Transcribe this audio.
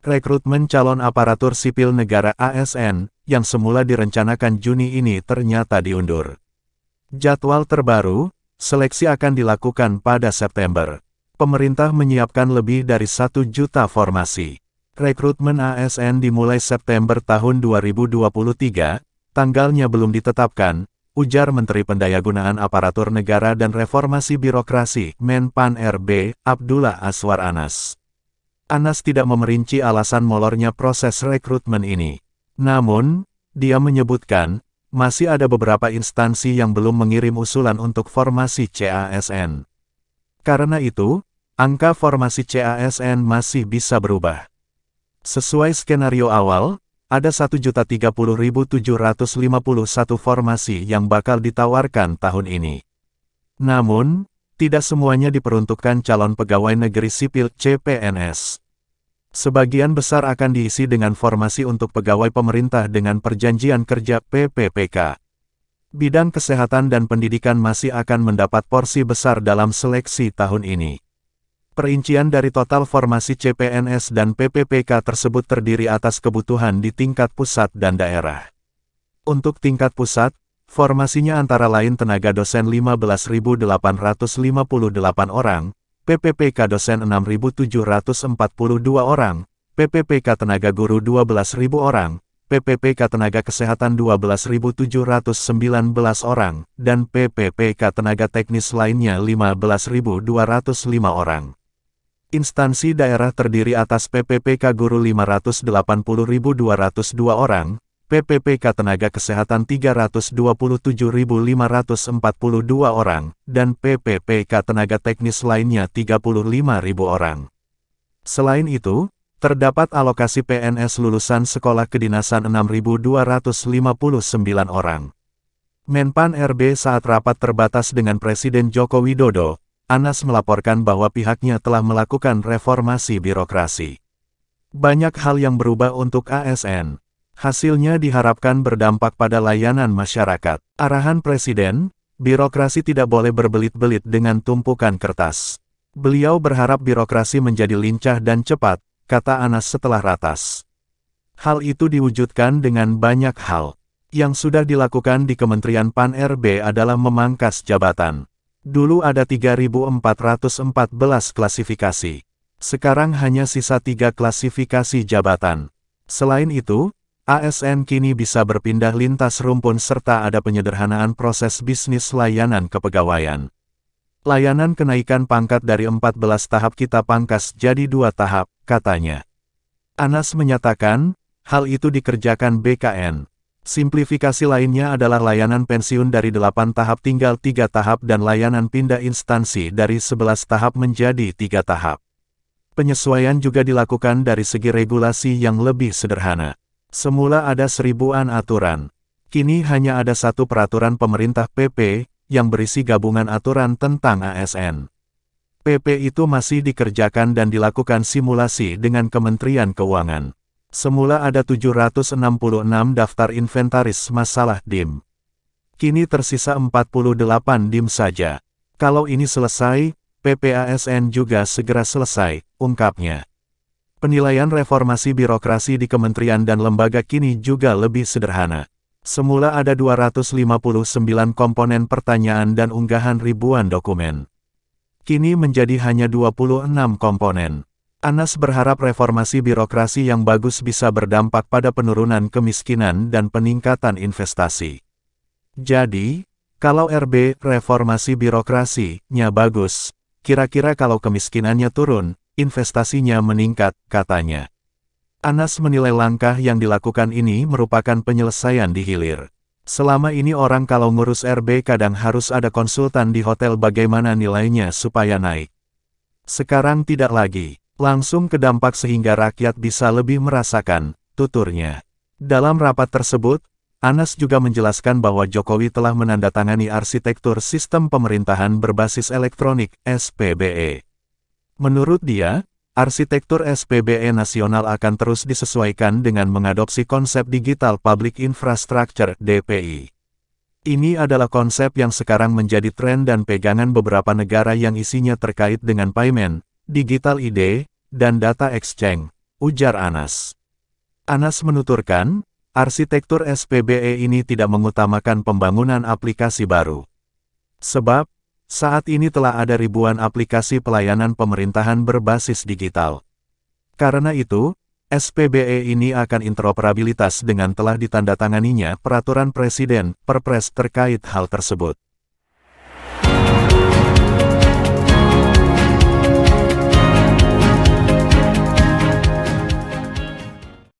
Rekrutmen calon aparatur sipil negara ASN, yang semula direncanakan Juni ini ternyata diundur. Jadwal terbaru, seleksi akan dilakukan pada September. Pemerintah menyiapkan lebih dari 1 juta formasi. Rekrutmen ASN dimulai September tahun 2023, tanggalnya belum ditetapkan, ujar Menteri Pendayagunaan Aparatur Negara dan Reformasi Birokrasi, Menpan RB, Abdullah Azwar Anas. Anas tidak memerinci alasan molornya proses rekrutmen ini. Namun, dia menyebutkan, masih ada beberapa instansi yang belum mengirim usulan untuk formasi CASN. Karena itu, angka formasi CASN masih bisa berubah. Sesuai skenario awal, ada 1.030.751 formasi yang bakal ditawarkan tahun ini. Namun, tidak semuanya diperuntukkan calon pegawai negeri sipil CPNS. Sebagian besar akan diisi dengan formasi untuk pegawai pemerintah dengan perjanjian kerja PPPK. Bidang kesehatan dan pendidikan masih akan mendapat porsi besar dalam seleksi tahun ini. Perincian dari total formasi CPNS dan PPPK tersebut terdiri atas kebutuhan di tingkat pusat dan daerah. Untuk tingkat pusat, formasinya antara lain tenaga dosen 15.858 orang, PPPK dosen 6.742 orang, PPPK tenaga guru 12.000 orang, PPPK tenaga kesehatan 12.719 orang, dan PPPK tenaga teknis lainnya 15.205 orang. Instansi daerah terdiri atas PPPK guru 580.202 orang, PPPK tenaga kesehatan 327.542 orang, dan PPPK tenaga teknis lainnya 35.000 orang. Selain itu, terdapat alokasi PNS lulusan sekolah kedinasan 6.259 orang. Menpan RB saat rapat terbatas dengan Presiden Joko Widodo, Anas melaporkan bahwa pihaknya telah melakukan reformasi birokrasi. Banyak hal yang berubah untuk ASN. Hasilnya diharapkan berdampak pada layanan masyarakat. Arahan Presiden, birokrasi tidak boleh berbelit-belit dengan tumpukan kertas. Beliau berharap birokrasi menjadi lincah dan cepat, kata Anas setelah ratas. Hal itu diwujudkan dengan banyak hal. Yang sudah dilakukan di Kementerian Pan RB adalah memangkas jabatan. Dulu ada 3.414 klasifikasi. Sekarang hanya sisa 3 klasifikasi jabatan. Selain itu, ASN kini bisa berpindah lintas rumpun serta ada penyederhanaan proses bisnis layanan kepegawaian. Layanan kenaikan pangkat dari 14 tahap kita pangkas jadi 2 tahap, katanya. Anas menyatakan, hal itu dikerjakan BKN. Simplifikasi lainnya adalah layanan pensiun dari 8 tahap tinggal 3 tahap dan layanan pindah instansi dari 11 tahap menjadi 3 tahap. Penyesuaian juga dilakukan dari segi regulasi yang lebih sederhana. Semula ada 1000-an aturan. Kini hanya ada 1 peraturan pemerintah PP, yang berisi gabungan aturan tentang ASN. PP itu masih dikerjakan dan dilakukan simulasi dengan Kementerian Keuangan. Semula ada 766 daftar inventaris masalah DIM. Kini tersisa 48 DIM saja. Kalau ini selesai, PP ASN juga segera selesai, ungkapnya. Penilaian reformasi birokrasi di kementerian dan lembaga kini juga lebih sederhana. Semula ada 259 komponen pertanyaan dan unggahan ribuan dokumen. Kini menjadi hanya 26 komponen. Anas berharap reformasi birokrasi yang bagus bisa berdampak pada penurunan kemiskinan dan peningkatan investasi. Jadi, kalau RB reformasi birokrasinya bagus, kira-kira kalau kemiskinannya turun, investasinya meningkat, katanya. Anas menilai langkah yang dilakukan ini merupakan penyelesaian di hilir. Selama ini orang kalau ngurus RB kadang harus ada konsultan di hotel bagaimana nilainya supaya naik. Sekarang tidak lagi, langsung ke dampak sehingga rakyat bisa lebih merasakan, tuturnya. Dalam rapat tersebut, Anas juga menjelaskan bahwa Jokowi telah menandatangani arsitektur sistem pemerintahan berbasis elektronik, SPBE. Menurut dia, arsitektur SPBE nasional akan terus disesuaikan dengan mengadopsi konsep Digital Public Infrastructure (DPI). Ini adalah konsep yang sekarang menjadi tren dan pegangan beberapa negara yang isinya terkait dengan payment, digital ID, dan data exchange, ujar Anas. Anas menuturkan, arsitektur SPBE ini tidak mengutamakan pembangunan aplikasi baru. Sebab, saat ini telah ada ribuan aplikasi pelayanan pemerintahan berbasis digital. Karena itu, SPBE ini akan interoperabilitas dengan telah ditandatanganinya Peraturan Presiden, Perpres terkait hal tersebut.